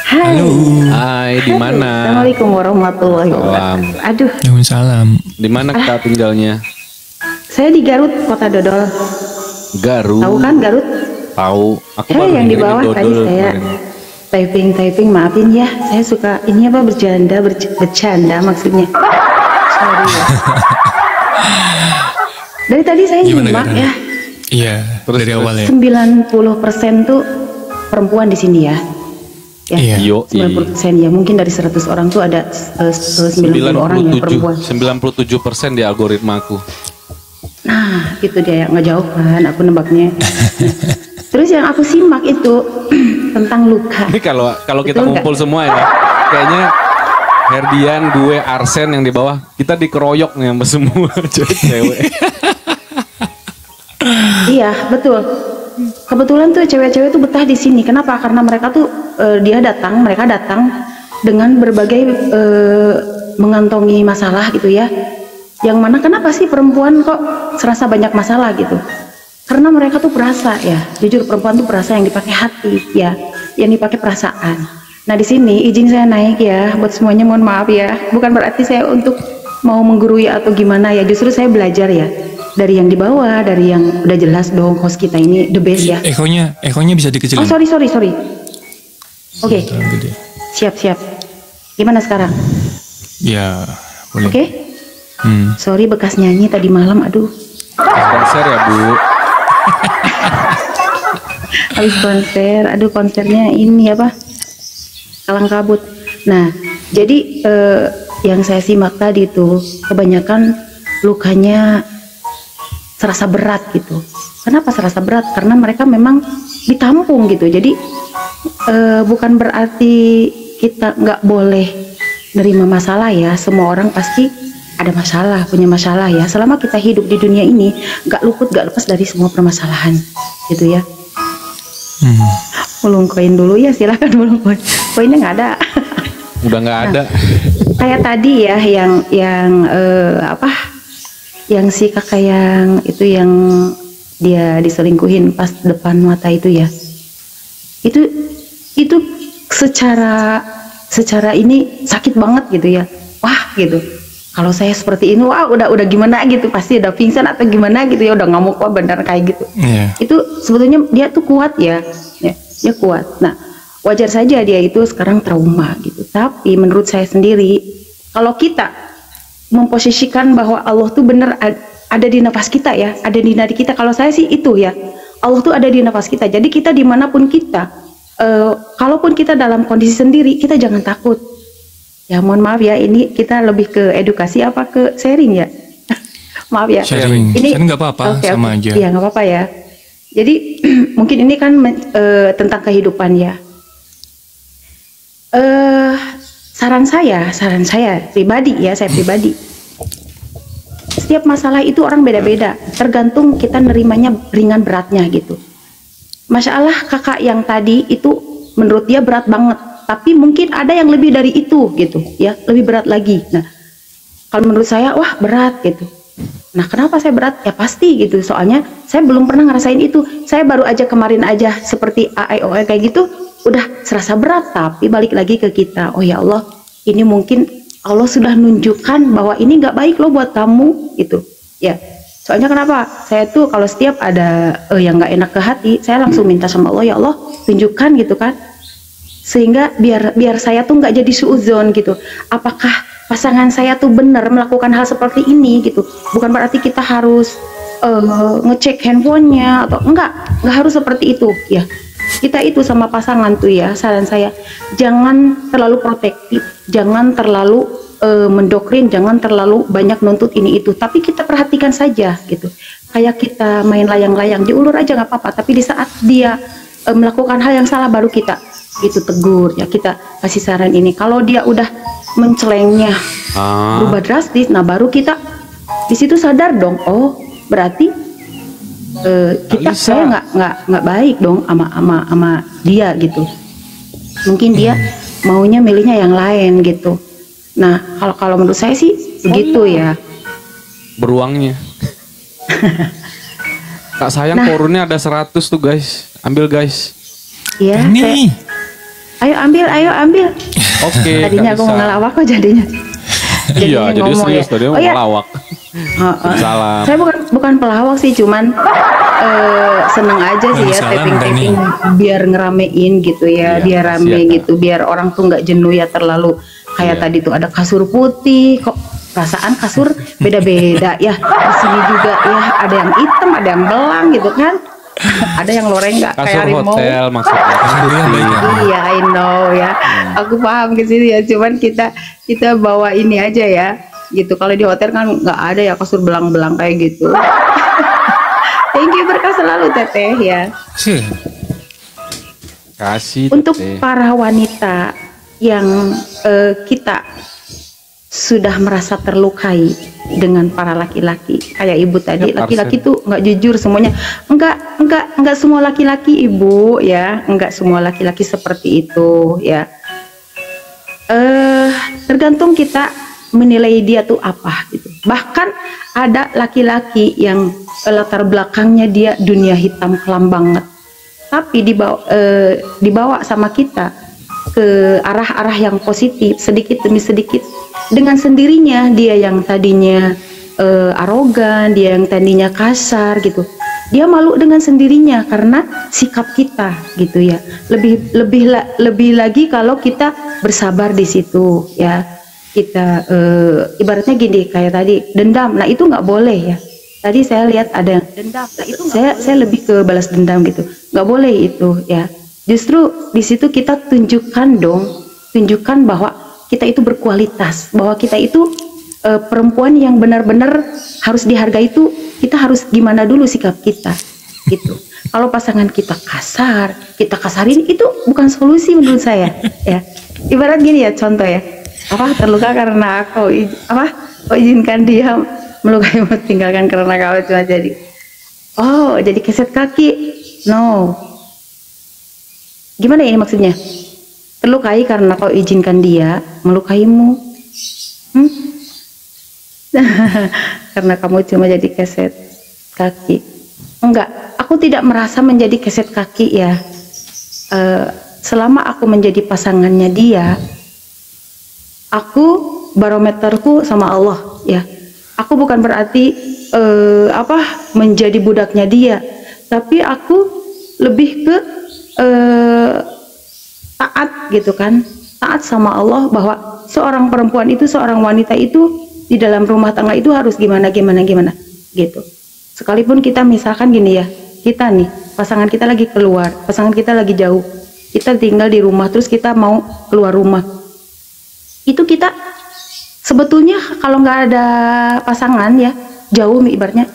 Hai. Halo. Hai, di mana? Assalamualaikum warahmatullahi wabarakatuh. Aduh, Waalaikumsalam. Di mana Kak tinggalnya? saya di Garut, Kota Dodol. Garut. Tahu kan Garut? Tahu. Aku Saya baru yang di dengerin bawah tadi Dodol saya kemarin. typing, maafin ya. Saya suka ini apa bercanda maksudnya. Sorry ya. Dari tadi saya Gimana nyimak keadaan? ya. Iya, dari awal ya. 90% tuh perempuan di sini ya. Ya, Iya. Yo, 90% ya, mungkin dari 100 orang tuh ada 90 orang yang perempuan. 97% di algoritmaku. Nah, itu dia yang ngejauh kan, aku nebaknya. Terus yang aku simak itu tentang luka. Ini kalau kita Betul ngumpul nggak? semua ya, kayaknya Herdian, gue, Arsen yang di bawah, kita dikeroyok nih sama semua cewek-cewek. Iya, betul. Kebetulan tuh cewek-cewek tuh betah di sini. Kenapa? Karena mereka tuh mereka datang dengan berbagai mengantongi masalah gitu ya. Yang mana kenapa sih perempuan kok serasa banyak masalah gitu? Karena mereka tuh perasa ya. Jujur perempuan tuh perasa yang dipakai hati ya, yang dipakai perasaan. Nah di sini izin saya naik ya, buat semuanya mohon maaf ya. Bukan berarti saya untuk mau menggurui atau gimana ya. Justru saya belajar ya dari yang di bawah, dari yang udah jelas dong host kita ini the best ya. Ekonya bisa dikecilin. Oh sorry. Oke, Terlalu gede. siap. Gimana sekarang? Ya, boleh. Oke. Sorry bekas nyanyi tadi malam, aduh. Konser ya Bu. Habis konser, aduh konsernya ini apa? Kalang kabut. Nah, jadi yang saya simak tadi tuh kebanyakan lukanya serasa berat gitu. Kenapa serasa berat? Karena mereka memang ditampung gitu. Jadi bukan berarti kita nggak boleh nerima masalah ya. Semua orang pasti ada masalah, punya masalah ya. Selama kita hidup di dunia ini, nggak lepas dari semua permasalahan, gitu ya. Ulung koin dulu ya, silakan ulung koin. Koinnya nggak ada. Udah nggak ada. Kayak tadi ya, yang yang si kakak yang itu yang dia diselingkuhin pas depan mata itu ya. Itu secara ini sakit banget gitu ya. Wah gitu. Kalau saya seperti ini, wah udah gimana gitu, pasti udah pingsan atau gimana gitu ya, udah ngamuk wah bener kayak gitu. Iya. Itu sebetulnya dia tuh kuat ya, dia kuat. Nah wajar saja dia itu sekarang trauma gitu. Tapi menurut saya sendiri, kalau kita memposisikan bahwa Allah tuh bener ada di nafas kita ya, ada di nadi kita. Kalau saya sih itu ya, Allah tuh ada di nafas kita. Jadi kita dimanapun kita, kalaupun kita dalam kondisi sendiri, kita jangan takut. Ya mohon maaf ya, ini kita lebih ke edukasi apa ke sharing ya? Maaf ya. Sharing. Sharing nggak apa-apa, sama aja. Iya nggak apa-apa ya. Jadi mungkin ini kan tentang kehidupan ya. Saran saya pribadi ya, saya pribadi. Setiap masalah itu orang beda-beda, tergantung kita nerimanya ringan beratnya gitu. Masya Allah kakak yang tadi itu menurut dia berat banget. Tapi mungkin ada yang lebih dari itu gitu ya, lebih berat lagi. Nah kalau menurut saya wah berat gitu. Nah kenapa saya berat? Ya pasti gitu, soalnya saya belum pernah ngerasain itu. Saya baru aja kemarin aja seperti AIOE kayak gitu, udah serasa berat. Tapi balik lagi ke kita, oh ya Allah, ini mungkin Allah sudah nunjukkan bahwa ini nggak baik loh buat kamu gitu ya. Soalnya kenapa? Saya tuh kalau setiap ada yang nggak enak ke hati, saya langsung minta sama Allah, ya Allah tunjukkan gitu kan, sehingga biar saya tuh nggak jadi suudzon gitu. Apakah pasangan saya tuh benar melakukan hal seperti ini gitu? Bukan berarti kita harus ngecek handphonenya atau enggak harus seperti itu ya. Kita itu sama pasangan tuh ya, saran saya jangan terlalu protektif, jangan terlalu mendoktrin, jangan terlalu banyak nuntut ini itu, tapi kita perhatikan saja gitu. Kayak kita main layang-layang, diulur aja nggak apa-apa, tapi di saat dia melakukan hal yang salah baru kita gitu tegur ya, kita kasih saran ini. Kalau dia udah mencelengnya berubah drastis, nah baru kita di situ sadar dong, oh berarti saya nggak baik dong sama dia gitu. Mungkin dia maunya milihnya yang lain gitu. Nah kalau menurut saya sih begitu ya. Beruangnya. Kak sayang korunnya ada 100 tuh guys, ambil guys. Iya. Ini. ayo ambil. Oke. Tadinya aku mau ngelawak kok jadinya. Iya, jadi serius ya. tadi mau ngelawak. Salam. Saya bukan pelawak sih, cuman seneng aja sih ya taping biar ngeramein gitu ya, biar rame gitu, biar orang tuh nggak jenuh ya terlalu kayak tadi tuh ada kasur putih kok. Perasaan kasur beda-beda ya, di sini juga ya ada yang hitam, ada yang belang gitu kan. Ada yang loreng nggak kayak harimau. Hotel maksudnya. Iya, I know ya. Aku paham ke sini ya. Cuman kita bawa ini aja ya. Gitu. Kalau di hotel kan nggak ada ya kasur belang-belang kayak gitu. Thank you, berkah selalu Teteh ya. Kasih. Untuk para wanita yang kita sudah merasa terlukai dengan para laki-laki kayak ibu tadi, laki-laki tuh nggak jujur semuanya, enggak semua laki-laki ibu ya, enggak semua laki-laki seperti itu ya. Tergantung kita menilai dia tuh apa gitu. Bahkan ada laki-laki yang latar belakangnya dia dunia hitam kelam banget, tapi dibawa sama kita ke arah-arah yang positif sedikit demi sedikit. Dengan sendirinya dia yang tadinya arogan, dia yang tadinya kasar gitu, dia malu dengan sendirinya karena sikap kita gitu ya. Lebih lagi kalau kita bersabar di situ ya. Kita ibaratnya gini kayak tadi dendam, nah itu nggak boleh ya. Tadi saya lihat ada yang dendam, nah itu saya lebih ke balas dendam gitu, nggak boleh itu ya. Justru di situ kita tunjukkan bahwa kita itu berkualitas, bahwa kita itu perempuan yang benar-benar harus dihargai. Itu kita harus gimana dulu sikap kita gitu. Kalau pasangan kita kasar, kita kasarin, itu bukan solusi menurut saya ya. Ibarat gini ya, contoh ya, terluka karena kau izinkan dia melukaimu, tinggalkan karena kau cuma jadi keset kaki. No, gimana ini maksudnya? Terlukai karena kau izinkan dia melukaimu, karena kamu cuma jadi keset kaki. Enggak, aku tidak merasa menjadi keset kaki ya. Selama aku menjadi pasangannya dia, aku barometerku sama Allah ya. Aku bukan berarti menjadi budaknya dia, tapi aku lebih ke taat gitu kan, taat sama Allah, bahwa seorang perempuan itu, seorang wanita itu di dalam rumah tangga itu harus gimana gitu. Sekalipun kita misalkan gini ya, kita nih pasangan kita lagi keluar, pasangan kita lagi jauh, kita tinggal di rumah terus kita mau keluar rumah, itu kita sebetulnya kalau nggak ada pasangan ya, jauh ibaratnya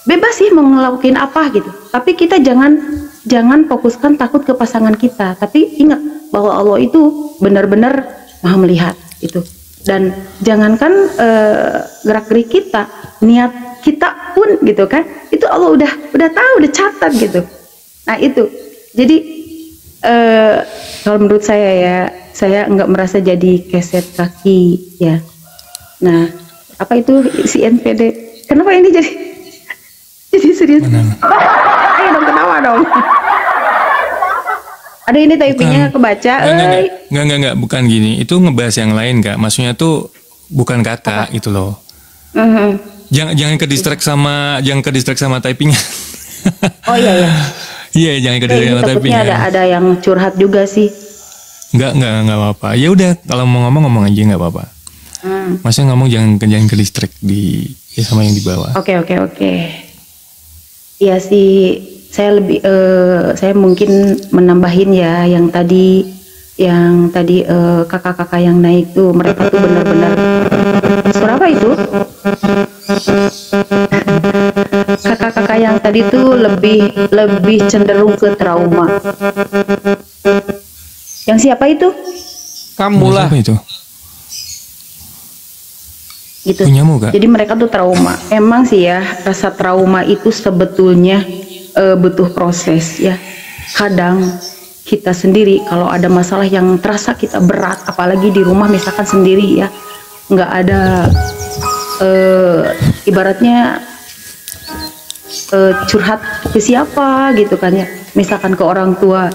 bebas sih mau ngelakuin apa gitu, tapi kita jangan fokuskan takut ke pasangan kita, tapi ingat bahwa Allah itu benar-benar maha melihat itu. Dan jangankan gerak-gerik kita, niat kita pun gitu kan, itu Allah udah tahu, udah catat gitu. Nah itu, jadi kalau menurut saya ya, saya nggak merasa jadi keset kaki ya. Nah, apa itu si NPD? Kenapa ini jadi serius? Ayo dong, ketawa dong. Ada ini typingnya kebaca. Enggak, bukan gini. Itu ngebahas yang lain, Kak. Maksudnya tuh bukan kakak itu loh. Jangan ke distract sama typingnya. Oh iya. Iya, jangan ke distract sama typingnya. Ada yang curhat juga sih. Enggak apa-apa. Ya udah, kalau mau ngomong aja nggak apa-apa. Maksudnya ngomong jangan ke distract sama yang di bawah. Oke. Iya sih. Saya mungkin menambahin ya yang tadi kakak-kakak yang naik tuh, mereka tuh benar-benar, suara apa itu? Kakak-kakak yang tadi tuh lebih cenderung ke trauma. Yang siapa itu? Kamu lah. Siapa itu? Gitu. Punyamu, Kak? Jadi mereka tuh trauma. Emang sih ya, rasa trauma itu sebetulnya butuh proses ya. Kadang kita sendiri kalau ada masalah yang terasa kita berat, apalagi di rumah misalkan sendiri ya, nggak ada ibaratnya curhat ke siapa gitu kan ya, misalkan ke orang tua,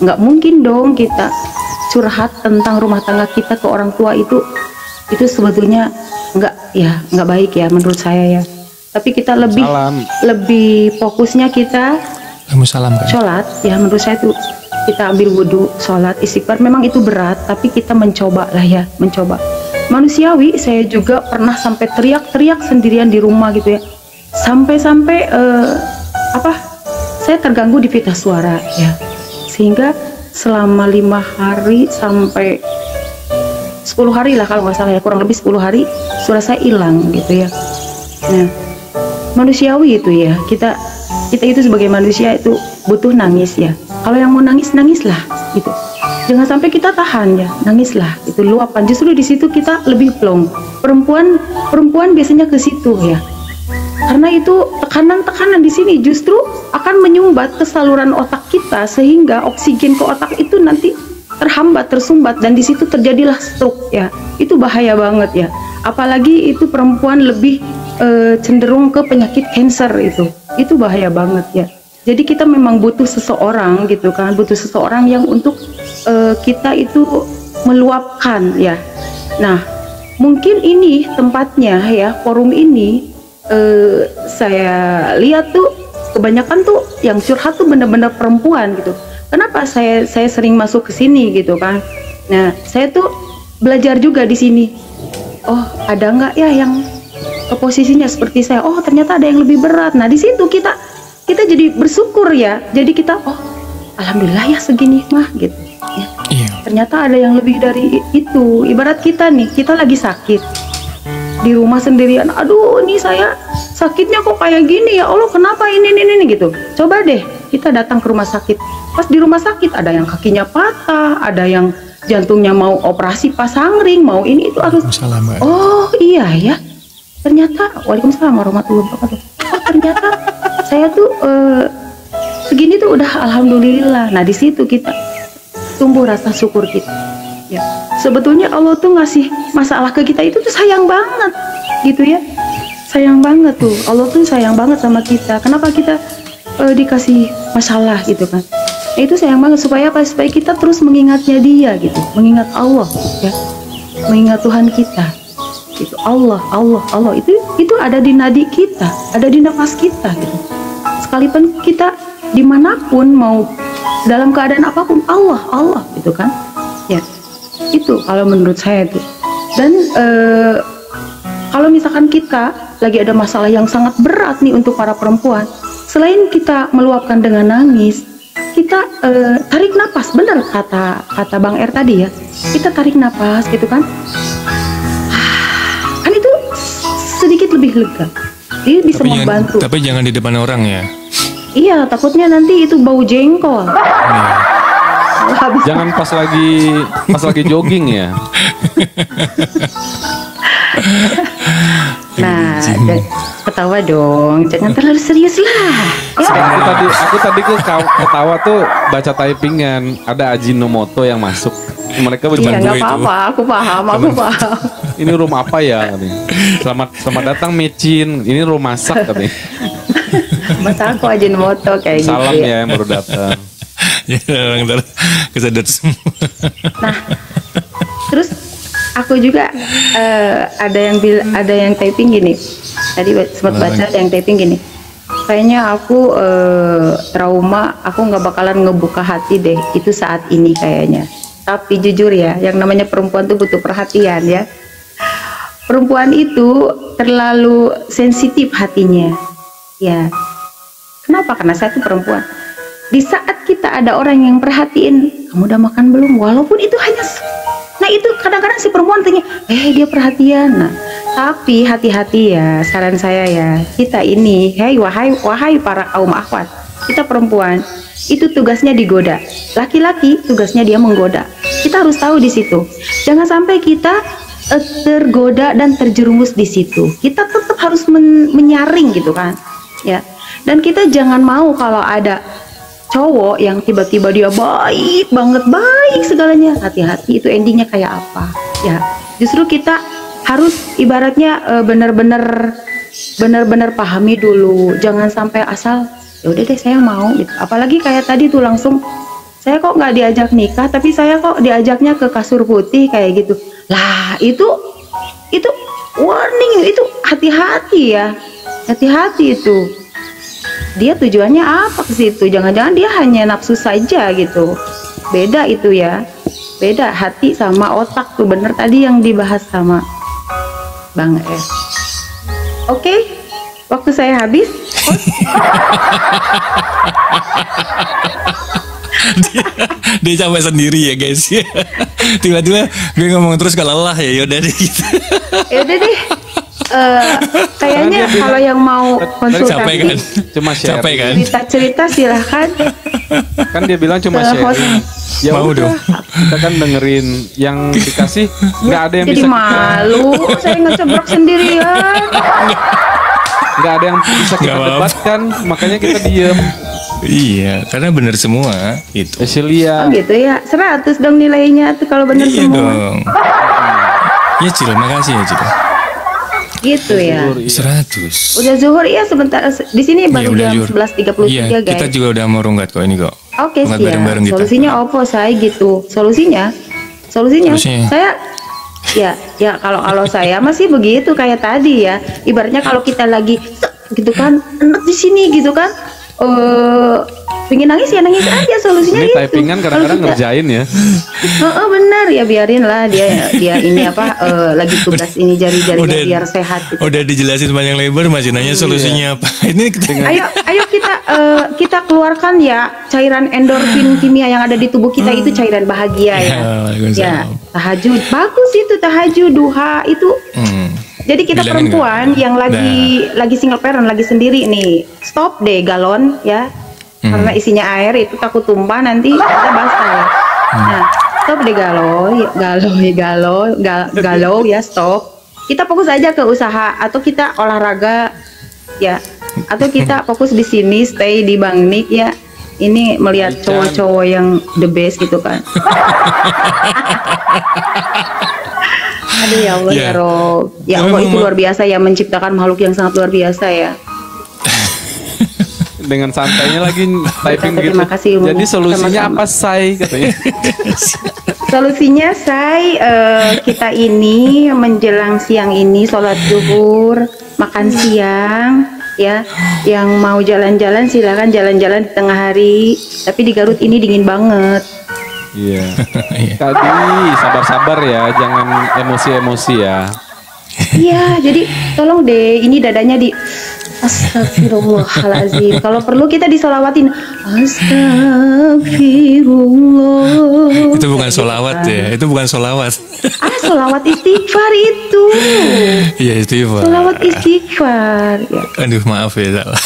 nggak mungkin dong kita curhat tentang rumah tangga kita ke orang tua itu sebetulnya nggak baik ya menurut saya ya. Tapi kita lebih fokusnya kita sholat ya, menurut saya itu kita ambil wudhu, sholat, istighfar. Memang itu berat, tapi kita mencoba lah ya, mencoba. Manusiawi, saya juga pernah sampai teriak-teriak sendirian di rumah gitu ya. Sampai-sampai saya terganggu di pita suara ya. Sehingga selama 5 hari sampai 10 hari lah kalau nggak salah ya, kurang lebih 10 hari suara saya hilang gitu ya. Nah, manusiawi itu ya, kita itu sebagai manusia itu butuh nangis ya. Kalau yang mau nangis, nangislah gitu. Jangan sampai kita tahan ya, nangislah. Itu luapan. Justru di situ kita lebih plong. Perempuan biasanya ke situ ya. Karena itu tekanan-tekanan di sini justru akan menyumbat ke saluran otak kita sehingga oksigen ke otak itu nanti terhambat, tersumbat, dan di situ terjadilah stroke ya. Itu bahaya banget ya. Apalagi itu perempuan lebih cenderung ke penyakit kanker itu bahaya banget ya. Jadi kita memang butuh seseorang gitu kan, butuh seseorang yang untuk kita itu meluapkan ya. Nah, mungkin ini tempatnya ya, forum ini saya lihat tuh kebanyakan tuh yang curhat tuh bener-bener perempuan gitu. Kenapa saya sering masuk ke sini gitu kan? Nah, saya tuh belajar juga di sini. Oh, ada nggak ya yang posisinya seperti saya? Oh, ternyata ada yang lebih berat. Nah, di situ kita jadi bersyukur ya. Jadi kita, oh, alhamdulillah ya segini mah gitu. Ya. Iya. Ternyata ada yang lebih dari itu. Ibarat kita nih, kita lagi sakit di rumah sendirian. Aduh, ini saya sakitnya kok kayak gini ya Allah, kenapa ini gitu. Coba deh kita datang ke rumah sakit. Pas di rumah sakit ada yang kakinya patah, ada yang jantungnya mau operasi pasang ring, mau ini itu harus. Oh iya ya. Ternyata waalaikumsalam warahmatullahi wabarakatuh. Oh, ternyata saya tuh segini tuh udah alhamdulillah. Nah, di situ kita tumbuh rasa syukur kita. Ya. Sebetulnya Allah tuh ngasih masalah ke kita itu tuh sayang banget gitu ya. Sayang banget tuh. Allah tuh sayang banget sama kita. Kenapa kita dikasih masalah gitu kan? Nah, itu sayang banget supaya apa? Supaya kita terus mengingatnya dia gitu. Mengingat Allah ya. Mengingat Tuhan kita. Itu Allah itu ada di nadi kita, ada di nafas kita gitu. Sekalipun kita dimanapun mau dalam keadaan apapun, Allah gitu kan ya. Itu kalau menurut saya tuh. Dan kalau misalkan kita lagi ada masalah yang sangat berat nih untuk para perempuan, selain kita meluapkan dengan nangis, kita tarik napas. Benar kata Bang R tadi ya, kita tarik napas gitu kan. Kan itu sedikit lebih lega. Dia bisa membantu. Tapi jangan di depan orang ya. Iya, takutnya nanti itu bau jengkol. Jangan pas lagi jogging ya. Nah, ketawa dong, jangan terlalu serius lah. Ya. Aku tadi ketawa tuh baca typingan, ada Ajinomoto yang masuk. Mereka iya, nggak apa-apa, aku paham. Ini room apa ya? Selamat datang Mecin. Ini room masak katanya. Masa aku Ajinomoto kayak gitu. Salam ya yang baru datang. Ya, orang kesadar semua. Nah, terus aku juga ada yang typing gini. Tadi sempat baca ada yang typing gini. Kayaknya aku trauma, aku nggak bakalan ngebuka hati deh. Itu saat ini kayaknya. Tapi jujur ya, yang namanya perempuan tuh butuh perhatian ya. Perempuan itu terlalu sensitif hatinya. Ya. Kenapa? Karena saya tuh perempuan. Di saat kita ada orang yang perhatiin, kamu udah makan belum? Walaupun itu hanya, nah itu kadang-kadang si perempuan tanya, dia perhatian. Nah, tapi hati-hati ya, saran saya ya, kita ini, wahai para kaum akhwat, kita perempuan, itu tugasnya digoda. Laki-laki tugasnya dia menggoda. Kita harus tahu di situ. Jangan sampai kita tergoda dan terjerumus di situ. Kita tetap harus menyaring gitu kan, ya. Dan kita jangan mau kalau ada cowok yang tiba-tiba dia baik banget, baik segalanya, hati-hati itu endingnya kayak apa ya. Justru kita harus ibaratnya benar-benar pahami dulu, jangan sampai asal ya udah deh saya mau gitu. Apalagi kayak tadi tuh langsung saya kok nggak diajak nikah, tapi saya kok diajaknya ke kasur putih kayak gitu. Lah itu warning, itu hati-hati ya, hati-hati itu. Dia tujuannya apa ke situ? Jangan-jangan dia hanya nafsu saja gitu. Beda itu ya, beda hati sama otak tuh, bener tadi yang dibahas sama Bang S. Oke, waktu saya habis. dia capek sendiri ya guys. Tiba-tiba gue ngomong terus kalau lelah ya yaudah deh gitu. Yaudah deh. Kayaknya kalau yang mau capek kan? konsultasi Cuma Capek kan? cerita silahkan. Kan dia bilang cuma Host. sharing. Ya Mau udah, dong. kita kan dengerin yang dikasih, nggak ada yang Jadi bisa malu, saya ngecebrok sendirian. nggak ada yang bisa kita Nggak apa-apa. debatkan, makanya kita diem. Iya, karena bener semua itu. Cecilia, Oh gitu ya, 100 dong nilainya tuh kalau bener Iya semua. dong. Ya Cil, makasih ya Cil. Gitu ya. Zuhur, iya. 100. Udah zuhur ya sebentar, di sini Iya, baru udah jam zuhur. 11.33 Iya, guys. kita juga udah mau rungkat kok ini kok. Oke Rungkat siap. bareng-bareng kita. Solusinya apa saya gitu? Solusinya Solusinya? saya ya kalau saya masih begitu kayak tadi ya. Ibaratnya kalau kita lagi gitu kan, enak di sini gitu kan. Pengen nangis ya nangis aja, solusinya ini gitu. typingan Kalau kadang-kadang kita- ngerjain ya. benar ya, biarin lah dia ini apa lagi tugas ini jari-jarinya Udah- biar sehat gitu. Udah dijelasin panjang lebar masih nanya solusinya apa. Ini kita Ayo kita keluarkan ya cairan endorfin kimia yang ada di tubuh kita, itu cairan bahagia ya. Ya, Waalaikumsalam. Ya, tahajud bagus itu, tahajud, duha itu. Jadi kita Bilangin perempuan nggak? yang lagi single parent, lagi sendiri nih, stop deh galon ya. Karena isinya air itu takut tumpah nanti kita basah ya. Nah, stop deh galau ya, stop. Kita fokus aja ke usaha atau kita olahraga ya. Atau kita fokus di sini, stay di Bang Nik ya. Ini melihat cowok-cowok yang the best gitu kan. Aduh ya Allah Ya. ya Rob. Ya Ya, Allah memang- itu luar biasa ya, menciptakan makhluk yang sangat luar biasa ya. Dengan santainya lagi typing gitu. Terima kasih, Ibu. Jadi solusinya Sama-sama. apa, Say? Katanya. Solusinya kita ini menjelang siang ini sholat zuhur, makan siang ya. Yang mau jalan-jalan silakan jalan-jalan di tengah hari. Tapi di Garut ini dingin banget. Iya. Iya. Tadi sabar-sabar ya, jangan emosi-emosi ya. Iya, jadi tolong deh ini dadanya di Astagfirullahaladzim. Kalau perlu kita disolawatin. Astagfirullah. Itu bukan solawat ya, itu bukan solawat. Solawat istighfar itu. Iya istighfar. Solawat istighfar. Ya. Aduh maaf ya salah.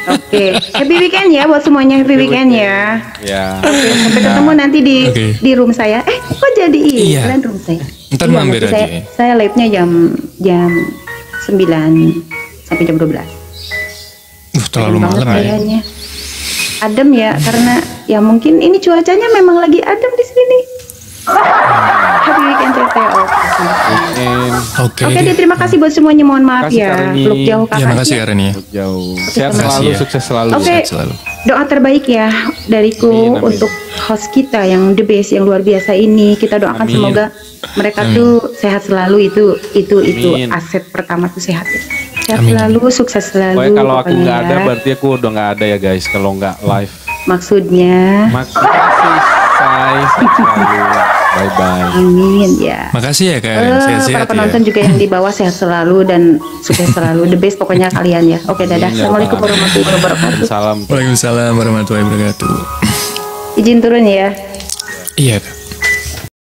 Oke, happy weekend ya buat semuanya, happy weekend ya. Ya. Sampai ketemu nanti Oke. di room saya. Kok jadi Iya. iklan room saya? Ntar Iya, mampir nanti aja. Saya live-nya jam 9 sampai jam 12. Terlalu Banget malam ya. kayaknya. Adem ya, karena ya mungkin ini cuacanya memang lagi adem di sini. Happy weekend CT. Oke. Oke deh, terima kasih buat semuanya. Mohon maaf Kasih, ya, Karini. peluk jauh Ya kakaknya. makasih ya Ren ya. Jauh. Sehat Makasih selalu, ya. sukses selalu. Oke, Sehat selalu. doa terbaik ya dariku Amin, amin. untuk host kita yang the best, yang luar biasa ini. Kita doakan Amin. semoga mereka tuh sehat selalu. Itu Amin. aset pertama tuh sehat. Sehat Amin. selalu, sukses selalu. Pokoknya kalau aku pokoknya nggak ada, ya. berarti aku udah nggak ada ya guys. Kalau nggak live. Maksudnya, Makasih, Say. Sehat selalu. Bye bye. amin ya. Makasih ya Kak Ren, sehat-sehat Para penonton ya. juga yang di bawah sehat selalu dan sukses selalu. The best pokoknya kalian ya. Oke, dadah. Amin, ya Assalamualaikum Pak. warahmatullahi wabarakatuh. Salam. Waalaikumsalam warahmatullahi wabarakatuh. Izin turun ya. Iya Kak.